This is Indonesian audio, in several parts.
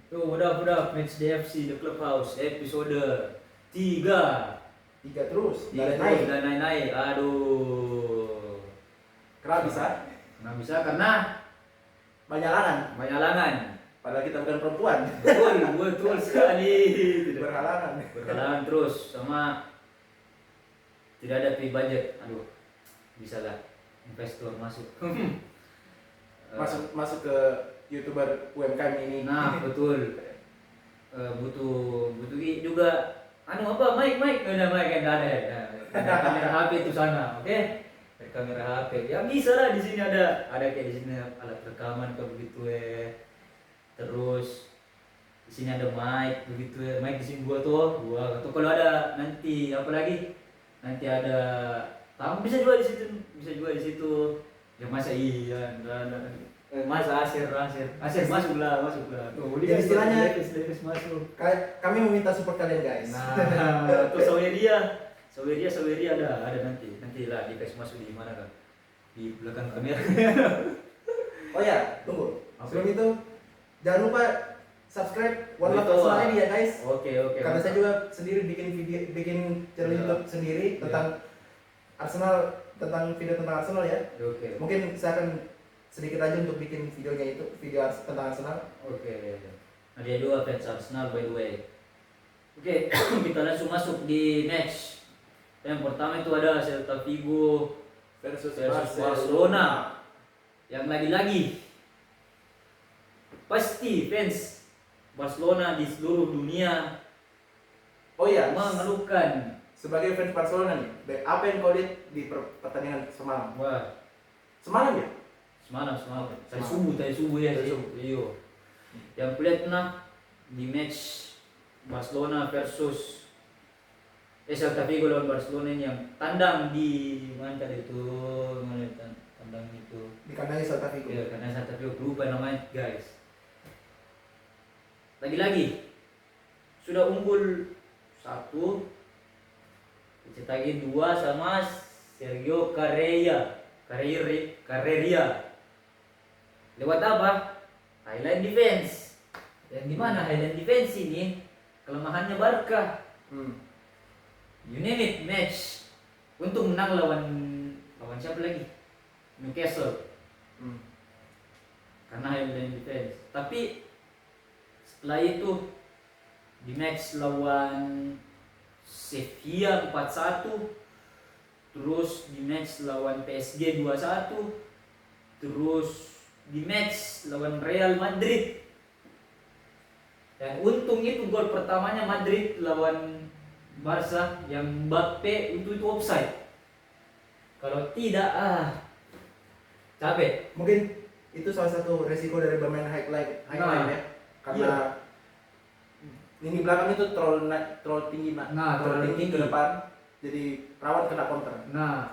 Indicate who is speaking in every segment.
Speaker 1: Tuh, udah Match DFC The Clubhouse episode 3.
Speaker 2: Tiga terus,
Speaker 1: Tiga
Speaker 2: naik.
Speaker 1: terus dan naik. Aduh.
Speaker 2: Kenapa bisa?
Speaker 1: Nggak bisa karena
Speaker 2: Banyak halangan.
Speaker 1: banyak halangan.
Speaker 2: Padahal kita bukan perempuan.
Speaker 1: Betul sekali.
Speaker 2: Berhalangan.
Speaker 1: Berhalangan terus sama tidak ada free budget. Aduh, bisa lah investor masuk.
Speaker 2: Masuk ke YouTuber UMKM ini.
Speaker 1: Nah, betul. Butuh juga apa mic ada mic kan ada ya. Nah, kamera HP itu sana, oke? Ada kamera HP. Ya bisa lah di sini ada kayak di sini alat rekaman kayak begitu ya. Terus di sini ada mic begitu ya. Mic di sini dua. Atau kalau ada nanti apa lagi? Nanti ada tamu bisa juga di situ. Ya masa iya, masa Asir masuk lah. Oh,
Speaker 2: Ya, istilahnya
Speaker 1: Levis masuk.
Speaker 2: Kami meminta support kalian guys.
Speaker 1: Nah, tuh Saweria ada nanti lah dikasih masuk di mana kan? Di belakang kamera.
Speaker 2: Oh ya, tunggu.
Speaker 1: Apa?
Speaker 2: Sebelum itu jangan lupa subscribe One Love
Speaker 1: Itu,
Speaker 2: Arsenal ini ya guys.
Speaker 1: Oke.
Speaker 2: Karena saya juga sendiri bikin channel
Speaker 1: Ya.
Speaker 2: YouTube sendiri tentang Arsenal, tentang video tentang Arsenal ya.
Speaker 1: Oke.
Speaker 2: Mungkin saya akan sedikit aja untuk bikin videonya itu, video tentang Arsenal.
Speaker 1: Oke. Nah, dia juga fans Arsenal by the way. Oke, kita langsung masuk di match. Yang pertama itu ada Celta Vigo
Speaker 2: Versus
Speaker 1: Barcelona. Yang lagi-lagi pasti fans Barcelona di seluruh dunia
Speaker 2: Oh ya,
Speaker 1: mengeluhkan.
Speaker 2: sebagai fans Barcelona nih, apa yang kau lihat di pertandingan semalam?
Speaker 1: Wah,
Speaker 2: Semalam ya?
Speaker 1: semalam. Tadi subuh ya sih. Iyo. Yang kulihat di match Barcelona versus Celta Vigo lawan Barcelona yang tandang di mana itu, tandang itu.
Speaker 2: Di kandangnya Celta Vigo.
Speaker 1: Ya, karena Celta Vigo lupa namanya guys. Lagi-lagi sudah unggul 1, dicetakin 2 sama Sergio Carreira. Lewat apa? Highline defense. Dan di mana highline defense ini kelemahannya Barca. You name it, match untuk menang lawan siapa lagi? Newcastle. Karena highline defense. Tapi setelah itu di match lawan Sevilla 4-1, terus di match lawan PSG 2-1, terus di match lawan Real Madrid. Dan untung itu gol pertamanya Madrid lawan Barca yang Mbappe itu offside. Kalau tidak capek.
Speaker 2: Mungkin itu salah satu resiko dari bermain highline ya. Karena lini belakang itu terlalu tinggi terlalu tinggi ke depan, jadi rawan kena counter.
Speaker 1: Nah,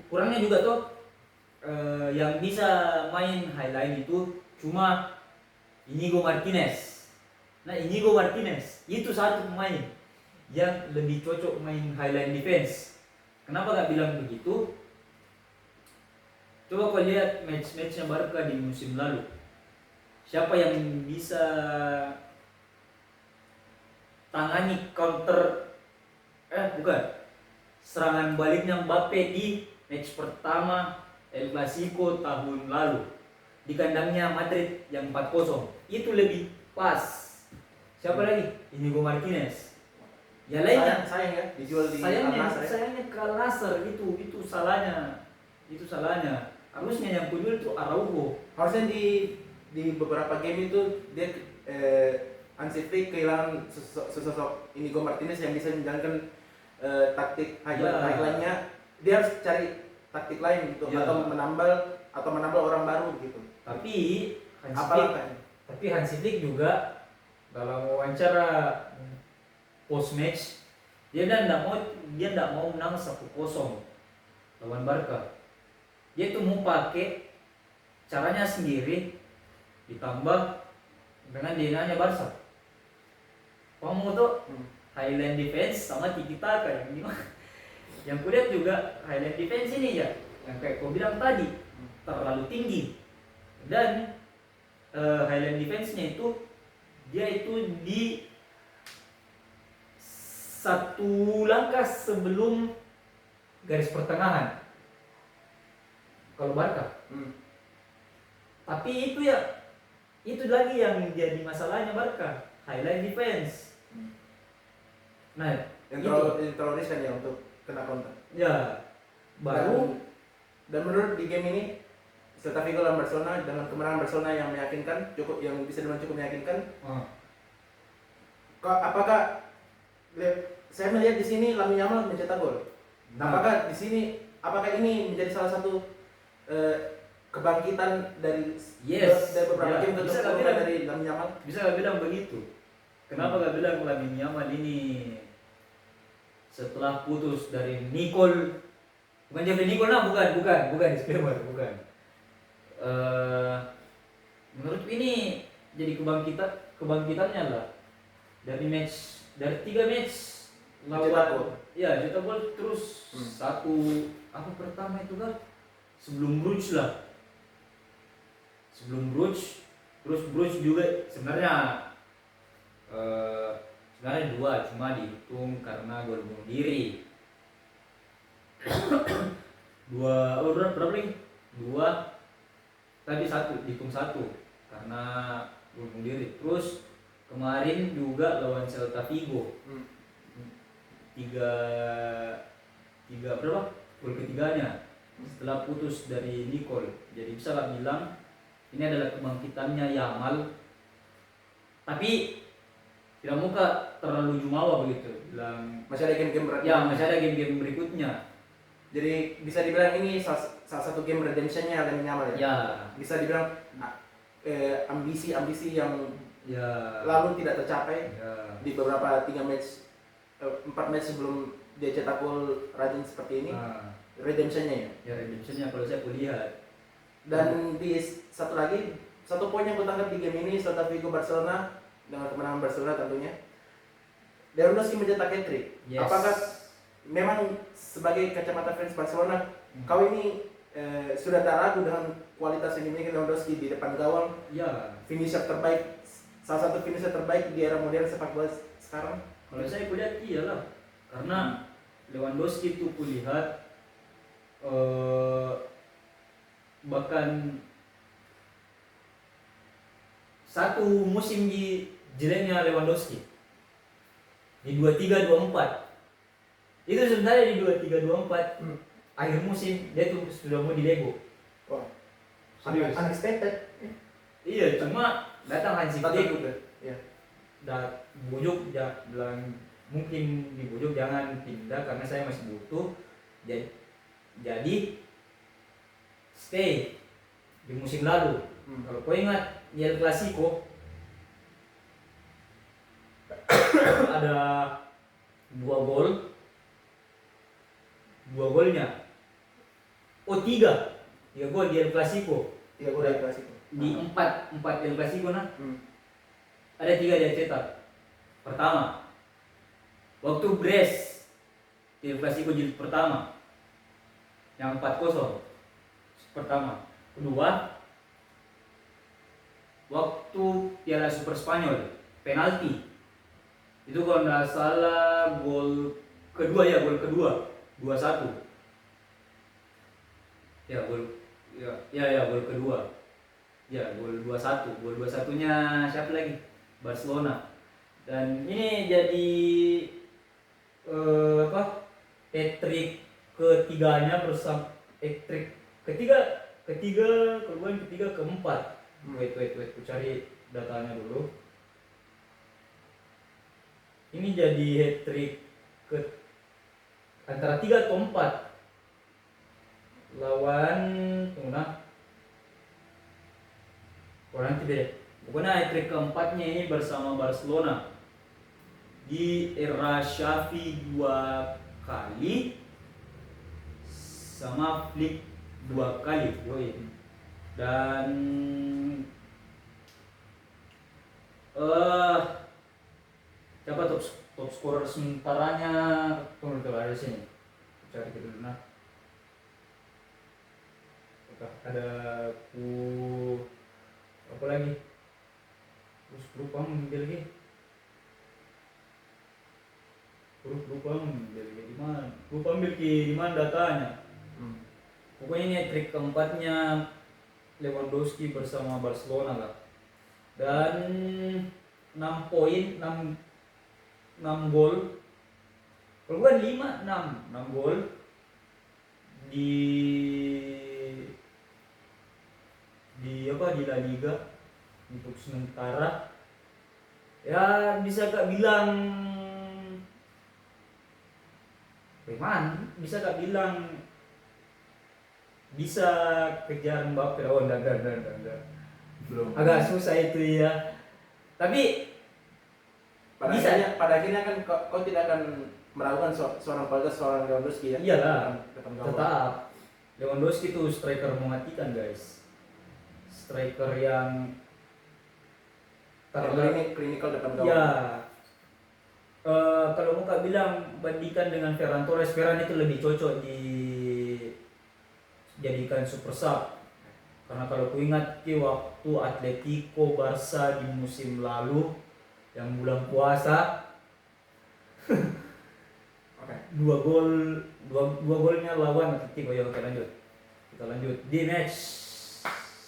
Speaker 1: kurangnya juga tuh yang bisa main highline itu cuma Inigo Martinez. Nah, Inigo Martinez itu satu pemain yang lebih cocok main highline defense. Kenapa gak bilang begitu? Coba kau lihat match-matchnya Barca di musim lalu. Siapa yang bisa tangani counter serangan baliknya Mbappe di match pertama El Clasico tahun lalu di kandangnya Madrid yang 4-0 itu lebih pas. Siapa lagi? Inigo Martinez. Ya lainnya
Speaker 2: Sayang ya dijual di
Speaker 1: sayangnya ke Al-Nassr itu salahnya. Harusnya yang kujual itu Araujo.
Speaker 2: Harusnya di beberapa game itu dia Hansi Flick kehilangan sosok Inigo Martinez yang bisa menjalankan taktik highline-nya. Dia harus cari taktik lain gitu, atau menambah orang baru gitu.
Speaker 1: Tapi Hansi Flick juga dalam wawancara post match dia tidak mau menang 1-0 lawan Barca. Dia tuh mau pakai caranya sendiri ditambah dengan DNA-nya Barca. Kamu tuh highline defense sama tiki taka yang gimana? Yang kulihat juga highline defense ini ya, yang kayak kau bilang tadi terlalu tinggi dan highline defense-nya itu dia itu di satu langkah sebelum garis pertengahan kalau Barca. Tapi itu ya, itu lagi yang jadi masalahnya Barca, highlight defense. Nah,
Speaker 2: yang terlalu riskan ya untuk kena counter.
Speaker 1: ya baru
Speaker 2: Dan menurut di game ini Celta Vigo lawan Barcelona dengan kemenangan Barcelona yang meyakinkan, yang bisa dibilang cukup meyakinkan. Apakah saya melihat di sini Lamine Yamal mencetak gol? Apakah di sini, apakah ini menjadi salah satu kebangkitan dari beberapa game dari Lamine Yamal?
Speaker 1: Bisa gak bilang begitu? Kenapa gak bilang Lamine Yamal ini setelah putus dari Nicole, bukan Jeffrey Nicole, nah bukan disclaimer, bukan. Menurut ini jadi kebangkitannya lah dari 3 match lawan, ya cetak gol terus. Satu apa pertama itu kan sebelum Bruges lah, terus Bruges juga sebenarnya 2 cuma dihitung karena gol bunuh diri. Berapa lagi? 2 tapi 1 dihitung 1 karena gol bunuh diri. Terus kemarin juga lawan Celta Vigo 3 berapa? Gol ketiganya setelah putus dari Nicole. Jadi bisa lah bilang ini adalah kebangkitannya Yamal. Tapi tidak muka terlalu jumawa begitu. Bilang
Speaker 2: masih ada game-game berat.
Speaker 1: Ya, masih ada game-game berikutnya.
Speaker 2: Jadi bisa dibilang ini salah satu game redemptionnya Lamine Yamal ya.
Speaker 1: Ya.
Speaker 2: Bisa dibilang ambisi yang lalu tidak tercapai di beberapa 4 match sebelum dia cetak gol rajin seperti ini. Redemptionnya ya.
Speaker 1: Ya, redemptionnya kalau saya lihat.
Speaker 2: Dan di satu poin yang kutangkap di game ini Celta Vigo Barcelona dengan kemenangan Barcelona tentunya. Lewandowski mencetak hat-trick.
Speaker 1: Yes.
Speaker 2: Apakah memang sebagai kacamata fans Barcelona, kau ini sudah tak ragu dengan kualitas yang dimiliki Lewandowski di depan gawang?
Speaker 1: Ya.
Speaker 2: Finisher terbaik, salah satu finisher terbaik di era modern sepak bola sekarang.
Speaker 1: Kalau saya lihat iyalah, karena Lewandowski itu kulihat bahkan satu musim di jeleknya Lewandowski di 23-24 itu sebenarnya di 23-24 akhir musim dia tuh sudah mau dilego.
Speaker 2: Wah, unexpected.
Speaker 1: Iya, cuma datang Hansi Flick
Speaker 2: ya.
Speaker 1: Bujuk bilang mungkin dibujuk jangan pindah karena saya masih butuh. Jadi stay di musim lalu. Kalau kau ingat di El Clasico ada 2 golnya. 3 gol di El Clasico.
Speaker 2: 3 gol di El Clasico.
Speaker 1: Di 4 El Clasico nah. Ada 3 dia cetak. Pertama, waktu Brest di El Clasico jilid pertama yang 4-0 pertama. Kedua, waktu Piala Super Spanyol penalti itu kalau nggak salah gol kedua 2-1 ya gol kedua gol 2-1 nya siapa lagi? Barcelona. Dan ini jadi hat-trick ketiganya bersama hat-trick keempat. Wait, ku cari datanya dulu. Ini jadi hat-trick antara 3 atau 4 lawan nanti deh. Pokoknya hat-trick keempatnya ini bersama Barcelona di era Xavi 2 kali sama Flick 2 kali. Dan siapa top scorer sementaranya? Tunggu ada di sini. Cari dulu nah. Ada apa lagi? Lupa ambil lagi. Lupa ambil di mana? Lupa ambil di mana datanya. Pokoknya ini trik keempatnya Lewandowski bersama Barcelona lah. Dan 6 poin, 6 gol. Kalau bukan 5, 6 gol di apa di La Liga untuk sementara. Ya bisa gak bilang bisa gak bilang bisa kejar Mbappe. Oh enggak.
Speaker 2: Belum.
Speaker 1: Agak susah itu ya. Tapi
Speaker 2: pada akhirnya kan kau tidak akan meragukan seorang kualitas seorang Lewandowski ya.
Speaker 1: Iyalah.
Speaker 2: Depan gawang.
Speaker 1: Tetap Lewandowski itu striker mematikan guys. Striker yang
Speaker 2: klinikal depan gawang.
Speaker 1: Ya. Kalau mau bilang bandingkan dengan Ferran Torres, Ferran itu lebih cocok dijadikan super sub. Karena kalau ku ingat waktu Atletico Barca di musim lalu yang bulan puasa, dua golnya lawan Atletico. Ya oke lanjut. Kita lanjut di match.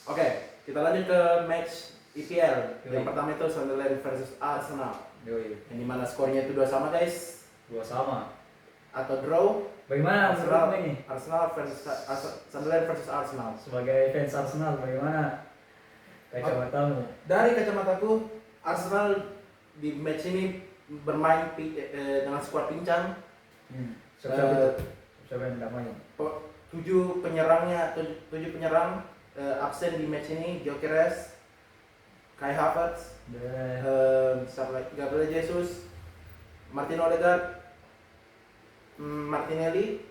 Speaker 2: Oke, kita lanjut ke match EPL.
Speaker 1: Yoi.
Speaker 2: Yang pertama itu Sunderland versus Arsenal.
Speaker 1: Yoi.
Speaker 2: Yang dimana skornya itu 2-2 guys.
Speaker 1: 2-2.
Speaker 2: Atau draw.
Speaker 1: Bagaimana menurutmu ini?
Speaker 2: Arsenal versus Sunderland versus Arsenal.
Speaker 1: Sebagai fans Arsenal, bagaimana kacamatamu?
Speaker 2: Dari kacamataku, Arsenal di match ini bermain dengan skuad pincang.
Speaker 1: Siapa yang tidak main?
Speaker 2: 7 penyerang absen di match ini. Gyökeres, Kai Havertz, Gabriel Jesus, Martin Odegaard, Martinelli,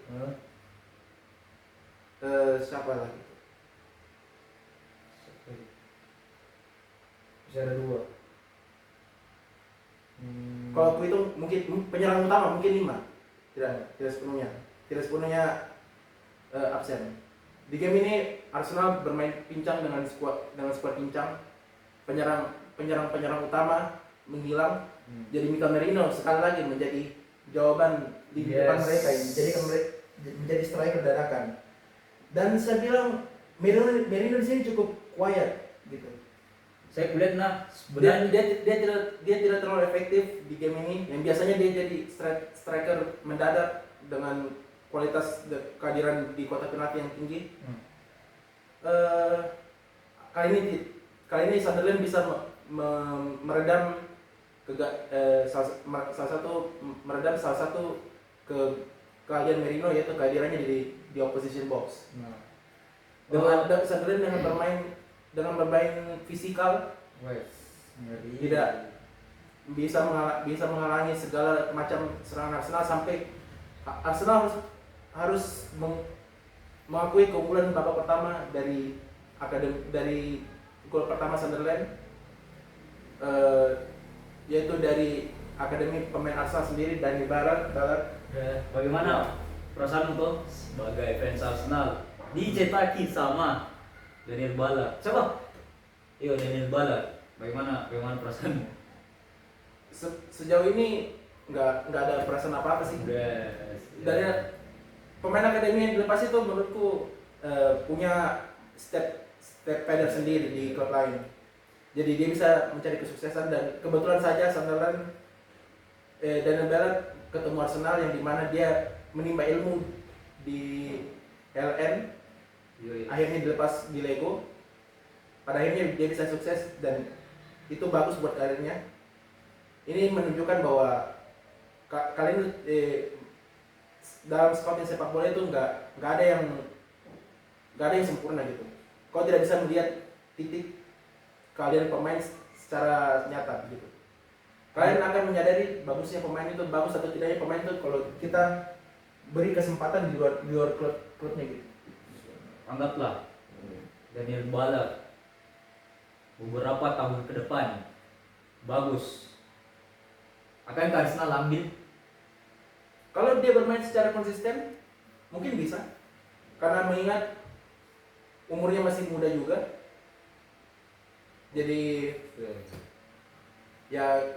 Speaker 2: siapa lagi?
Speaker 1: Bisa ada 2.
Speaker 2: Kalau aku itu mungkin penyerang utama mungkin 5. Tidak sepenuhnya absen. Di game ini Arsenal bermain pincang dengan skuad pincang. Penyerang utama menghilang. Jadi Mikel Merino sekali lagi menjadi jawaban di depan mereka ini. Menjadi striker dadakan. Dan saya bilang Merino di sini cukup quiet gitu.
Speaker 1: Saya kulihat
Speaker 2: Dia tidak terlalu efektif di game ini. Yang biasanya dia jadi striker mendadak dengan kualitas kehadiran di kotak penalti yang tinggi. Kali ini Sunderland bisa meredam salah satu kehadiran Merino, yaitu kehadirannya di opposition box. Sunderland dengan bermain fisikal, tidak bisa menghalangi segala macam serangan Arsenal, sampai Arsenal harus mengakui keunggulan babak pertama dari gol pertama Sunderland, yaitu dari akademi pemain Arsenal sendiri, Dani Ballard.
Speaker 1: Bagaimana perasaanmu tuh sebagai fans Arsenal dicetaki sama Daniel Ballard? Siapa? Daniel Ballard. Bagaimana perasaanmu?
Speaker 2: Sejauh ini nggak ada perasaan apa sih. Dari pemain akademi yang dilepas itu menurutku punya step feather sendiri di klub lain. Jadi dia bisa mencari kesuksesan, dan kebetulan saja Sunderland Daniel Ballard ketemu Arsenal yang dimana dia menimba ilmu di LN. Akhirnya dilepas di Lego. Pada akhirnya dia bisa sukses, dan itu bagus buat karirnya. Ini menunjukkan bahwa kali ini dalam scouting sepak bola itu nggak ada yang sempurna gitu. Kau tidak bisa melihat titik kalian pemain secara nyata gitu. Kalian akan menyadari bagusnya pemain itu, bagus atau tidaknya pemain itu kalau kita beri kesempatan di luar klubnya gitu.
Speaker 1: Anggaplah Daniel Ballard beberapa tahun ke depan bagus, akankah Arsenal ambil?
Speaker 2: Kalau dia bermain secara konsisten, mungkin bisa. Karena mengingat umurnya masih muda juga. Jadi Ya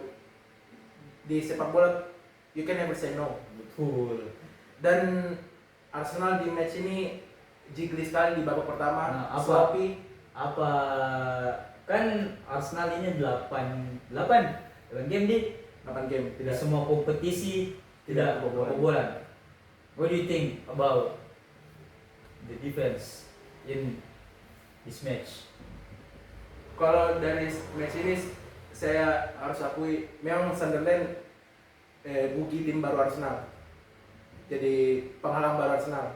Speaker 2: di sepak bola you can never say no.
Speaker 1: Betul.
Speaker 2: Dan Arsenal di match ini jigli sekali di babak pertama.
Speaker 1: Nah, apa?
Speaker 2: Sloppy.
Speaker 1: Apa kan Arsenal ini 8 game di
Speaker 2: 8 game
Speaker 1: tidak
Speaker 2: tidak
Speaker 1: semua kompetisi tidak
Speaker 2: kebobolan.
Speaker 1: kebobolan. What do you think about the defense in this match?
Speaker 2: Kalau dari match ini saya harus akui memang Sunderland buki tim baru Arsenal. Jadi penghalang baru Arsenal.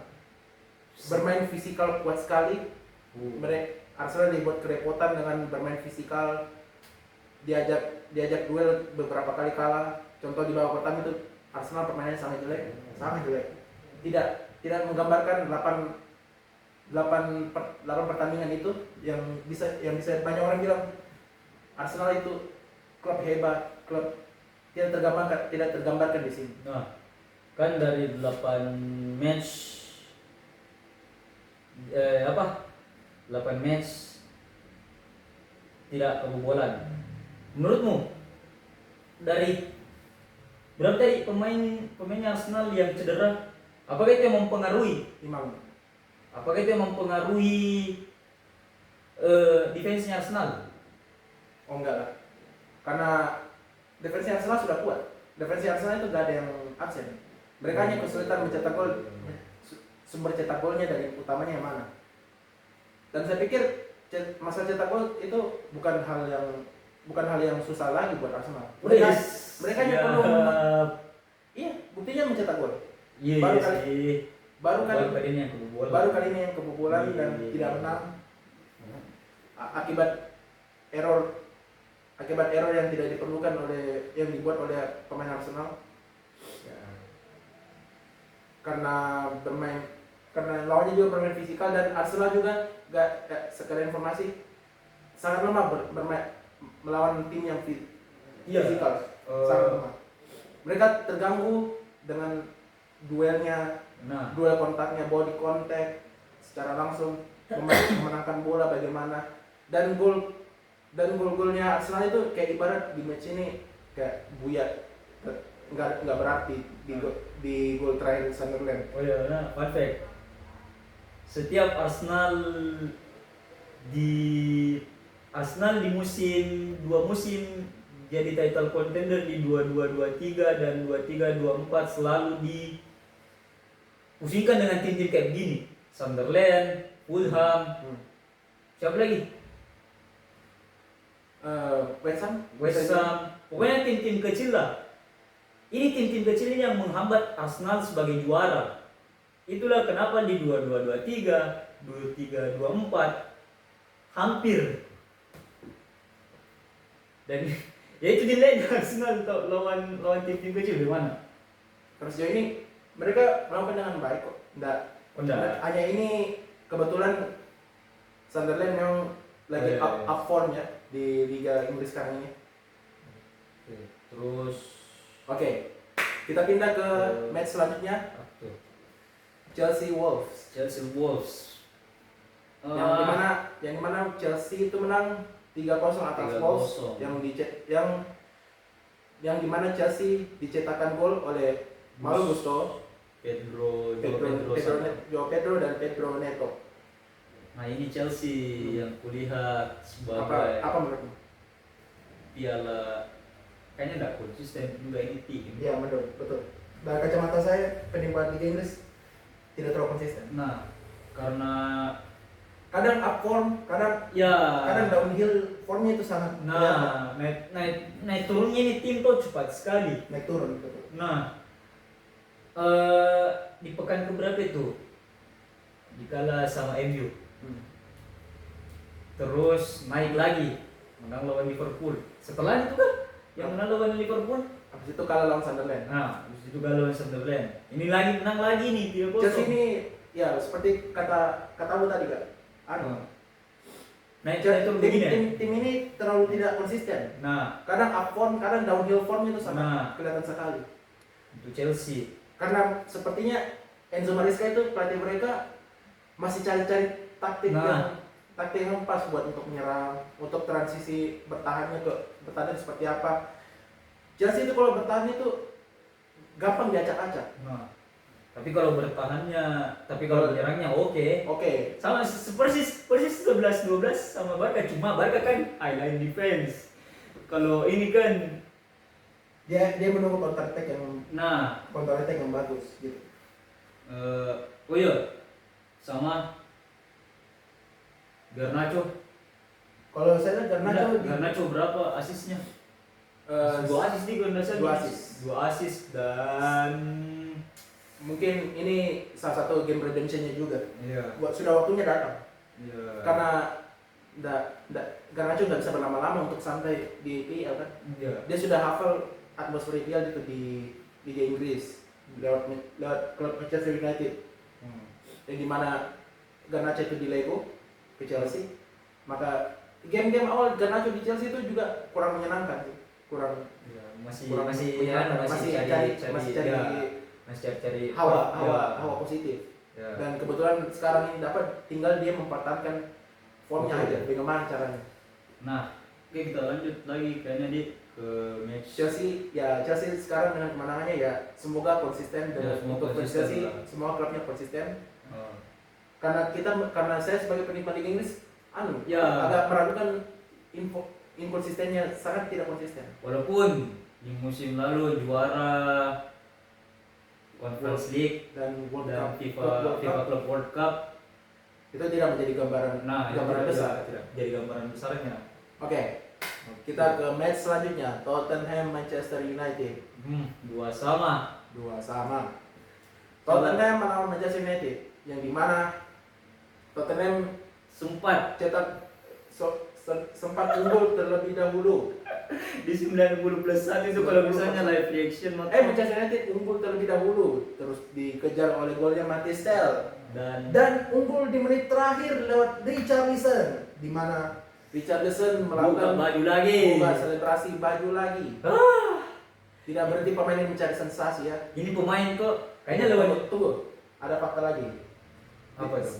Speaker 2: Bermain fisikal kuat sekali. Mereka Arsenal dibuat kerepotan dengan bermain fisikal. Diajak duel beberapa kali kalah. Contoh di babak pertama itu Arsenal permainannya sangat jelek. Tidak menggambarkan 8 pertandingan itu yang bisa banyak orang bilang Arsenal itu klub hebat, klub tidak tergambarkan di sini.
Speaker 1: Nah, kan dari 8 match 8 match tidak kebobolan. Menurutmu dari berapa tadi pemain Arsenal yang cedera, apakah itu yang mempengaruhi? Apakah itu yang mempengaruhi defense-nya Arsenal?
Speaker 2: Oh enggak lah. Karena defense Arsenal sudah kuat. Defense Arsenal itu gak ada yang absen. Mereka hanya kesulitan mencetak gol. Sumber cetak golnya dari utamanya yang mana? Dan saya pikir masalah cetak gol itu bukan hal yang susah lagi buat Arsenal. Mereka hanya perlu buktinya mencetak gol. Baru kali ini yang kebobolan dan tidak menang akibat error yang tidak diperlukan yang dibuat oleh pemain Arsenal. Karena lawannya juga bermain fisikal dan Arsenal juga sekedar informasi sangat lemah bermain melawan tim yang fisikal. Sangat lemah. Mereka terganggu dengan duelnya, duel kontaknya, body contact secara langsung, memenangkan bola bagaimana, dan gol-golnya Arsenal itu kayak ibarat di match ini kayak buyat, nggak berarti di gol terakhir Sunderland.
Speaker 1: Oh iya, fun fact. Setiap Arsenal di dua musim jadi title contender di 22-23 dan 23-24 selalu dipusingkan dengan tim-tim kayak begini. Sunderland, Fulham, siapa lagi? West Ham, pokoknya tim-tim kecil lah. Ini tim-tim kecil ini yang menghambat Arsenal sebagai juara. Itulah kenapa di 22-23, 23-24 hampir. Dan ya itu nilainya Arsenal untuk lawan tim-tim kecil gimana?
Speaker 2: Terus sejauh ini mereka melakukan dengan baik kok. Nggak. Hanya ini kebetulan Sunderland memang lagi up form ya di Liga Inggris sekarang ini.
Speaker 1: Terus
Speaker 2: kita pindah ke match selanjutnya. Chelsea Wolves. Yang dimana Chelsea itu menang 3-0 atas Wolves yang dimana Chelsea dicetakkan gol oleh Malo Gusto,
Speaker 1: Pedro
Speaker 2: dan Pedro Neto.
Speaker 1: Nah ini Chelsea yang kulihat sebagai
Speaker 2: apa menurutmu?
Speaker 1: Piala kayaknya nggak konsisten juga ini tim.
Speaker 2: Iya betul. Dari kacamata saya penikmat Liga Inggris tidak terlalu konsisten.
Speaker 1: Nah karena
Speaker 2: kadang up form, kadang downhill formnya itu sangat.
Speaker 1: Nah naik turunnya ini tim tuh cepat sekali.
Speaker 2: Naik turun betul.
Speaker 1: Nah di pekan keberapa itu dikalah sama MU. Terus naik lagi menang lawan Liverpool. Setelah itu kan yang menang lawan Liverpool,
Speaker 2: habis itu kalah lawan Sunderland.
Speaker 1: Nah, habis itu kalah lawan Sunderland. Ini lagi menang lagi nih 3-0.
Speaker 2: Chelsea ini ya seperti katamu tadi kan.
Speaker 1: Naik turun begini.
Speaker 2: Tim ini terlalu tidak konsisten.
Speaker 1: Nah,
Speaker 2: kadang up form, kadang downhill form itu sangat kelihatan sekali.
Speaker 1: Untuk Chelsea.
Speaker 2: Karena sepertinya Enzo Maresca itu pelatih mereka masih cari-cari taktik yang pas buat untuk menyerang, untuk transisi bertahannya ke bertahan seperti apa. Chelsea itu kalau bertahan itu gampang diacak-acak.
Speaker 1: Nah, tapi kalau menyerangnya oke.
Speaker 2: Oke.
Speaker 1: Sama persis 11-12 sama Barca, cuma Barca kan highline defense. Kalau ini kan
Speaker 2: Dia menunggu counter attack yang bagus gitu.
Speaker 1: oh iya, sama Garnacho.
Speaker 2: Kalau saya lihat
Speaker 1: Garnacho berapa asisnya? 2 asis di Garnacho. 2 asis dan
Speaker 2: mungkin ini salah satu game redemptionnya juga.
Speaker 1: iya.
Speaker 2: Sudah waktunya datang.
Speaker 1: Iya.
Speaker 2: Karena Garnacho nggak bisa berlama-lama untuk sampai di IPL kan.
Speaker 1: Iya.
Speaker 2: Dia sudah hafal atmosfer IPL itu di Liga Inggris lewat klub Manchester United. Yang dimana Garnacho itu di Lego ke Chelsea, maka game-game awal Garnacho di Chelsea itu juga kurang menyenangkan sih. Masih cari hawa positif.
Speaker 1: Ya.
Speaker 2: Dan kebetulan sekarang ini dapat, tinggal dia mempertahankan formnya aja. Bagaimana caranya?
Speaker 1: Nah, oke, kita lanjut lagi kayaknya ke match
Speaker 2: Chelsea sekarang dengan kemenangannya ya semoga konsisten dan untuk Chelsea semua klubnya konsisten. Karena saya sebagai penikmat Liga Inggris agak meragukan inkonsistennya, sangat tidak konsisten.
Speaker 1: Walaupun di musim lalu juara Conference League
Speaker 2: dan
Speaker 1: FIFA Club World Cup
Speaker 2: itu tidak menjadi gambaran besar.
Speaker 1: Tidak jadi gambaran besarnya.
Speaker 2: Oke. Kita ke match selanjutnya, Tottenham Manchester United.
Speaker 1: 2-2.
Speaker 2: Tottenham melawan Manchester United, yang dimana Tottenham sempat unggul terlebih dahulu
Speaker 1: di 90+1 itu kalau misalnya live reaction
Speaker 2: Manchester United unggul terlebih dahulu, terus dikejar oleh golnya Mathys Tel dan unggul di menit terakhir lewat Richarlison, di mana Richarlison melakukan selebrasi baju lagi. Tidak berhenti pemain ini mencari sensasi ya.
Speaker 1: Ini pemain kok kayaknya lewat.
Speaker 2: Tunggu, ada fakta lagi.
Speaker 1: Apa itu?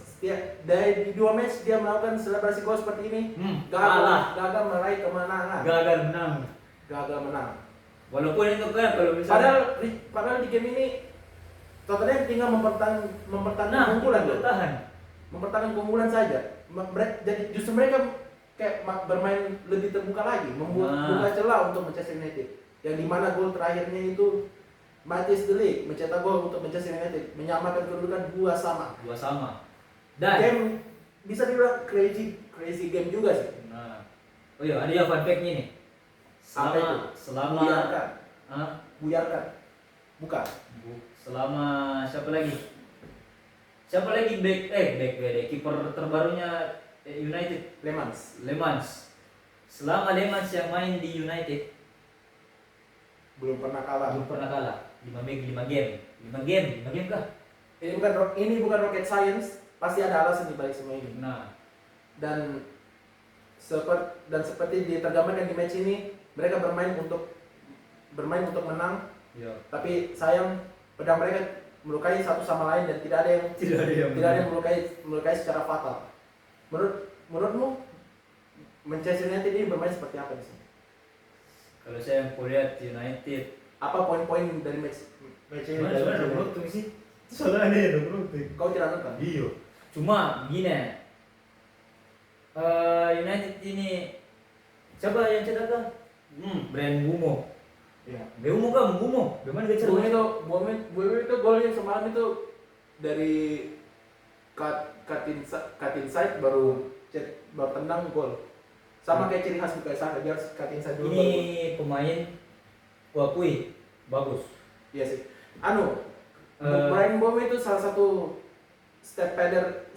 Speaker 2: Dari 2 match dia melakukan selebrasi gol seperti ini. Gagal meraih kemenangan. Gagal menang.
Speaker 1: Walaupun itu kan kalau misalnya
Speaker 2: padahal di game ini Tottenham tinggal mempertahankan keunggulan. Mempertahankan keunggulan saja. Jadi justru mereka kayak bermain lebih terbuka lagi, membuka celah untuk Manchester United. Yang dimana gol terakhirnya itu Mathys De Ligt mencetak gol untuk Manchester United, menyamakan kedudukan 2-2. Dan game bisa dibilang crazy game juga sih.
Speaker 1: Nah, oh iya, ada ya fun fact-nya nih. Selama
Speaker 2: Buyarkan. Bukan.
Speaker 1: Selama siapa lagi back kiper terbarunya United? Lemans. Selama Lemans yang main di United
Speaker 2: belum pernah kalah.
Speaker 1: 5 game kah?
Speaker 2: Ini bukan rocket science, pasti ada alasan di balik semua ini.
Speaker 1: Nah,
Speaker 2: dan seperti ditergambarkan di match ini, mereka bermain untuk menang. Ya. Tapi sayang pedang mereka melukai satu sama lain dan tidak ada yang melukai secara fatal. Menurutmu Manchester United ini bermain seperti apa di sini?
Speaker 1: Kalau saya lihat United,
Speaker 2: apa poin-poin dari match ini?
Speaker 1: Sebenarnya beruntung sih. Soalnya dia beruntung.
Speaker 2: Kau tidak nonton?
Speaker 1: Iya. Cuma gini, United ini siapa yang cetak? Brand Bumo.
Speaker 2: Iya.
Speaker 1: Bumo. Bagaimana dia cetak?
Speaker 2: Bumo itu golnya semalam itu dari cut inside baru tendang gol. Sama kayak ciri khas Bukayo Saka, dia harus cut inside dulu.
Speaker 1: Ini pemain kuakui bagus.
Speaker 2: Iya sih. Brian Mbeumo itu salah satu step padder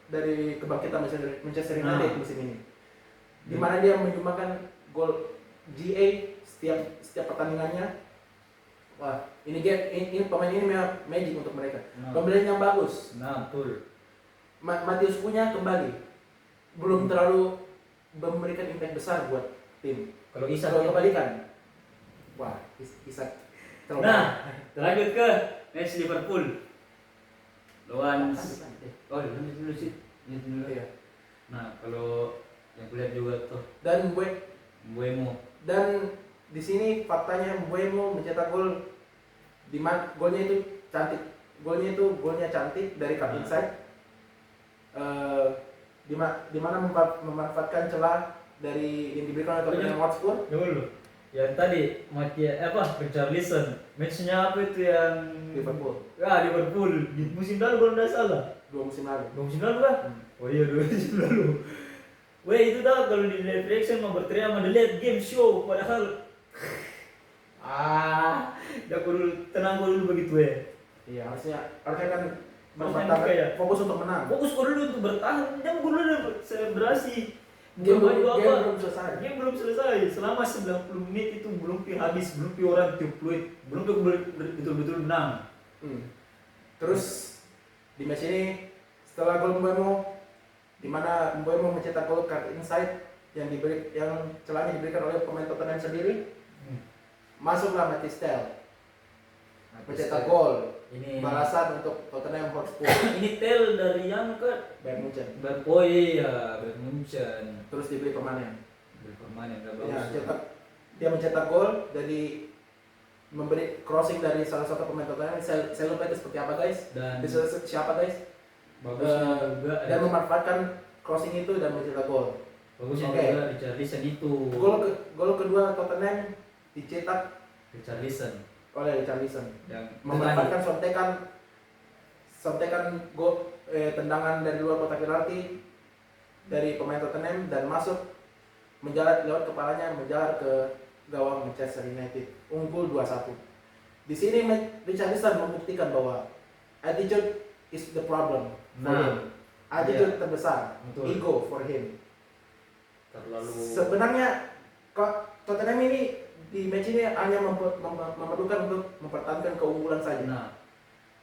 Speaker 2: dari kebangkitan Manchester United musim ini. Di mana dia menyumbangkan gol GA setiap pertandingannya. Wah, ini pemain ini magic untuk mereka. Pembelian yang bagus.
Speaker 1: Betul.
Speaker 2: Matheus Cunha kembali. Belum terlalu memberikan impact besar buat tim.
Speaker 1: Kalau Isak
Speaker 2: kembalikan. Wah, Isak.
Speaker 1: Lanjut ke match Liverpool lawan dulu sih.
Speaker 2: Iya.
Speaker 1: Nah, kalau yang kulihat juga tuh
Speaker 2: dan
Speaker 1: Mbeumo.
Speaker 2: Dan di sini faktanya Mbeumo mencetak gol di mana golnya itu cantik. Golnya cantik dari cut inside. Di mana memanfaatkan celah dari yang diberikan oleh Tottenham Hotspur.
Speaker 1: Dulu. Yang tadi Richarlison. Matchnya apa itu yang
Speaker 2: Liverpool.
Speaker 1: Ya Liverpool di musim lalu kalau tidak salah.
Speaker 2: 2 musim lalu.
Speaker 1: 2 musim lalu kan? Oh iya 2 musim lalu. Weh itu dah kalau di live reaction mau berteriak mau lihat game show padahal dah dulu tenang dulu begitu ya.
Speaker 2: Iya, harusnya kan
Speaker 1: Kayak
Speaker 2: fokus untuk menang.
Speaker 1: fokus dulu untuk bertahan, jangan dulu selebrasi.
Speaker 2: Game
Speaker 1: Bukan baju apa?
Speaker 2: belum selesai.
Speaker 1: Game belum selesai. Selama 90 menit itu belum habis, belum orang tiup peluit, belum betul-betul menang.
Speaker 2: Terus di match ini setelah gol Mbeumo, di mana Mbeumo mencetak gol cut inside yang celahnya diberikan oleh pemain Tottenham sendiri, masuklah Mathys Tel mencetak gol.
Speaker 1: Ini
Speaker 2: Balasan untuk Tottenham Hotspur.
Speaker 1: ini Tel dari yang ke
Speaker 2: Bayern Munchen.
Speaker 1: Oh iya, Bayern Munchen.
Speaker 2: Terus diberi permanen.
Speaker 1: Beli permanen enggak
Speaker 2: Ya,
Speaker 1: bagus.
Speaker 2: dia mencetak gol dari memberi crossing dari salah satu pemain Tottenham. Saya lupa itu seperti apa guys.
Speaker 1: Dan
Speaker 2: Itu siapa guys?
Speaker 1: bagusnya juga
Speaker 2: Dan memanfaatkan crossing itu dan mencetak gol.
Speaker 1: bagusnya
Speaker 2: Oke.
Speaker 1: juga Richarlison itu.
Speaker 2: Gol kedua Tottenham dicetak
Speaker 1: Richarlison
Speaker 2: oleh Richarlison.
Speaker 1: yang
Speaker 2: Memanfaatkan sontekan gol tendangan dari luar kotak penalti dari pemain Tottenham dan masuk menjalar lewat kepalanya menjalar ke gawang Manchester United, unggul 2-1. Di sini Richarlison membuktikan bahwa attitude is the problem for him. Attitude terbesar,
Speaker 1: betul.
Speaker 2: ego for him.
Speaker 1: terlalu
Speaker 2: Sebenarnya kok Tottenham ini di match ini hanya memerlukan untuk mempertahankan keunggulan saja.
Speaker 1: nah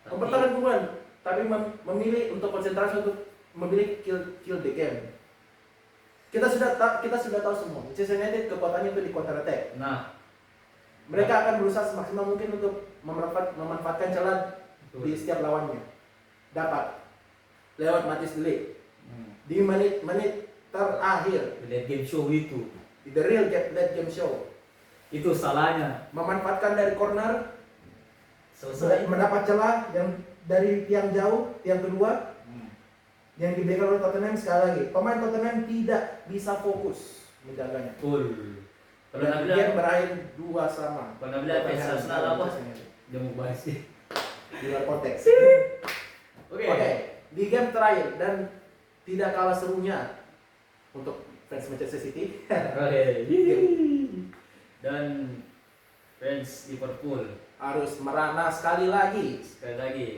Speaker 1: tapi-
Speaker 2: Mempertahankan keunggulan, tapi memilih untuk konsentrasi untuk memilih kill the game. Kita sudah tahu semua, Manchester United kekuatannya itu di counter attack.
Speaker 1: nah
Speaker 2: Mereka akan berusaha semaksimal mungkin untuk memanfaatkan celah
Speaker 1: betul.
Speaker 2: di setiap lawannya. Dapat lewat Mathys De Ligt di menit terakhir.
Speaker 1: Lihat game show itu
Speaker 2: The real late game show.
Speaker 1: itu salahnya
Speaker 2: Memanfaatkan dari corner,
Speaker 1: selesai.
Speaker 2: mendapat celah yang dari tiang jauh, tiang kedua yang diberikan oleh Tottenham. Sekali lagi, pemain Tottenham tidak bisa fokus menjaganya.
Speaker 1: Full. Kalau
Speaker 2: Dan
Speaker 1: Nabila,
Speaker 2: game berakhir 2-2.
Speaker 1: kalau Nabila fans Arsenal apa? Dia mau bahas sih.
Speaker 2: Di luar konteks.
Speaker 1: Oke.
Speaker 2: Oke, di game terakhir dan tidak kalah serunya untuk fans Manchester City.
Speaker 1: Oke. Dan fans Liverpool
Speaker 2: Harus merana sekali lagi.
Speaker 1: sekali lagi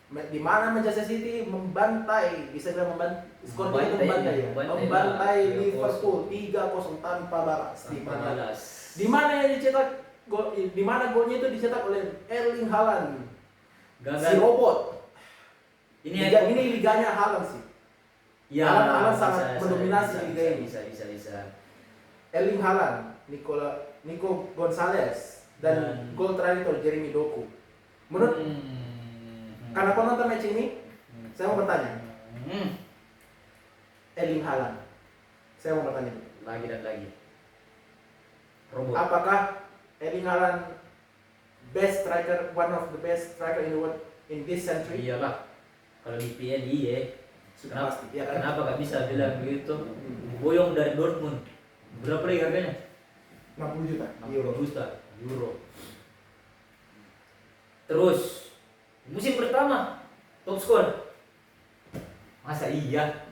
Speaker 2: Di mana Manchester City membantai, bisa bilang skornya itu membantai ya.
Speaker 1: Membantai
Speaker 2: Membantai
Speaker 1: lah,
Speaker 2: Liverpool 3-0 tanpa balas.
Speaker 1: tanpa balas.
Speaker 2: Di mana yang dicetak gol, di mana golnya itu dicetak oleh Erling Haaland. Si
Speaker 1: Gagal.
Speaker 2: robot.
Speaker 1: Ini
Speaker 2: Ini liganya Haaland sih.
Speaker 1: ya,
Speaker 2: Haaland sangat mendominasi
Speaker 1: bisa,
Speaker 2: liga ini.
Speaker 1: Bisa.
Speaker 2: Erling Haaland, Nico Gonzalez dan gol terakhir itu Jeremy Doku. Menurut karena kau nonton match ini, saya mau bertanya. Erling Haaland. Saya mau bertanya.
Speaker 1: Lagi dan lagi. Robot.
Speaker 2: Apakah Erling Haaland best striker, one of the best striker in the world in this century?
Speaker 1: Iyalah. Kalau di PL iya.
Speaker 2: Sudah pasti, ya kan?
Speaker 1: Kenapa gak bisa bilang begitu? Boyong dari Dortmund. Berapa lagi harganya?
Speaker 2: 60 juta
Speaker 1: 60 juta euro. Terus musim pertama top skor. Masa iya?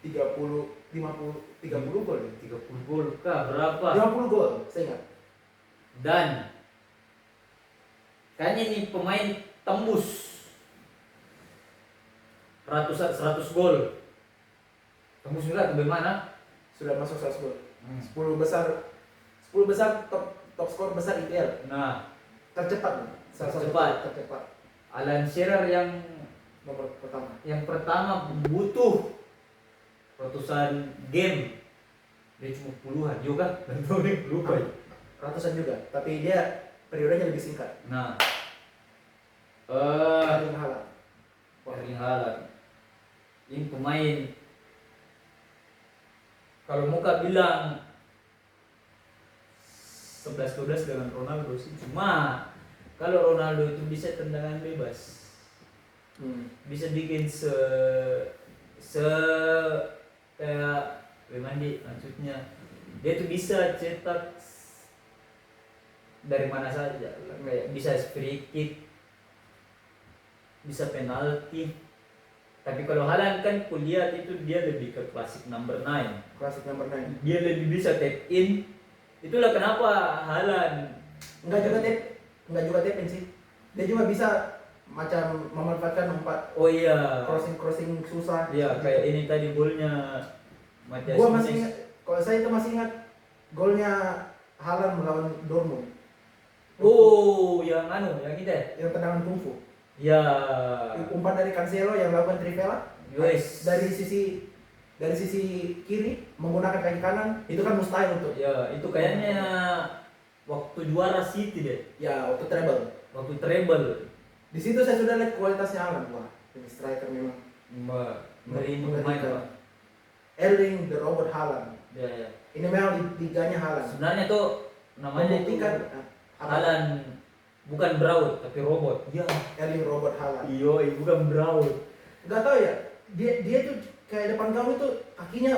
Speaker 2: 30 gol ya?
Speaker 1: 30 gol kah? Berapa?
Speaker 2: 50 gol, saya ingat.
Speaker 1: Dan kayaknya ini pemain tembus 100 gol. Tembus enggak bagaimana?
Speaker 2: Sudah masuk 100 gol. 10 besar top skor besar IPL.
Speaker 1: Nah,
Speaker 2: Tercepat. Salah satu tercepat.
Speaker 1: Alan Shearer yang
Speaker 2: Nomor pertama.
Speaker 1: pertama butuh ratusan game. Dia cuma puluhan juga, dan tahu nih lupa ya.
Speaker 2: Ratusan juga, tapi dia periodenya lebih singkat.
Speaker 1: Nah,
Speaker 2: Erling Haaland.
Speaker 1: Erling Haaland ini pemain Kalau Muka bilang 11-12 dengan Ronaldo sih. Cuma kalau Ronaldo itu bisa tendangan bebas, bisa bikin se kayak gimana maksudnya, dia tuh bisa cetak dari mana saja, kayak bisa free kick, bisa penalti. Tapi kalau Haaland kan kulihat itu dia lebih ke klasik number 9.
Speaker 2: Klasik nomor 9.
Speaker 1: Dia lebih bisa tap in. Itulah kenapa Haaland
Speaker 2: Enggak juga tap in sih. Dia juga bisa macam memanfaatkan umpan.
Speaker 1: oh iya.
Speaker 2: Crossing susah.
Speaker 1: Iya, kayak ini tadi golnya Matias
Speaker 2: Gua masih
Speaker 1: Nunes.
Speaker 2: ingat, kalau saya itu masih ingat golnya Haaland melawan Dortmund.
Speaker 1: Oh, yang itu ya?
Speaker 2: Yang tendangan kungfu.
Speaker 1: Ya.
Speaker 2: Umpan dari Cancelo yang melakukan trivela
Speaker 1: Yes.
Speaker 2: dari sisi kiri menggunakan kaki kanan, itu kan mustahil untuk.
Speaker 1: Ya, itu kayaknya waktu juara City deh.
Speaker 2: Ya, waktu treble.
Speaker 1: Waktu treble.
Speaker 2: Di situ saya sudah lihat kualitasnya Haaland. Wah, ini striker memang
Speaker 1: Ngeri pemain, Pak.
Speaker 2: Erling the Robot Haaland.
Speaker 1: Ya, ya.
Speaker 2: Ini memang liganya Haaland.
Speaker 1: Sebenarnya tuh namanya itu
Speaker 2: Membuktikan
Speaker 1: Haaland bukan Braut tapi robot. Ya.
Speaker 2: Erling Robot Haaland.
Speaker 1: Iyo, bukan Braut.
Speaker 2: Nggak tahu ya, dia tuh kayak depan gawang itu kakinya